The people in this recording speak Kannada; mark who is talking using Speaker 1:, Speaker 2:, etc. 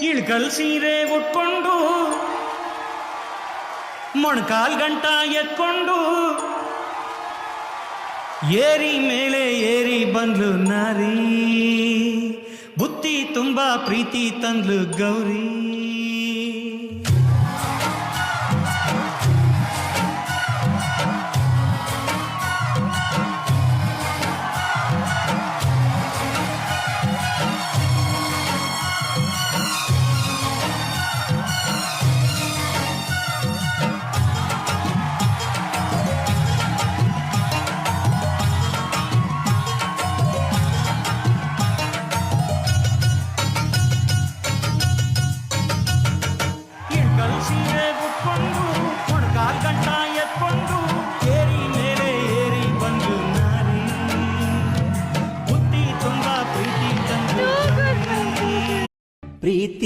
Speaker 1: ಇಳ್ಕಲ್ ಸೀರೆ ಉಟ್ಕೊಂಡು ಮೊಣಕಾಲ್ ಗಂಟ ಎತ್ಕೊಂಡು ಏರಿ ಮೇಲೆ ಏರಿ ಬಂದ್ಲು ನಾರಿ, ಬುತ್ತಿ ತುಂಬಾ ಪ್ರೀತಿ ತಂದ್ಲು ಗೌರಿ.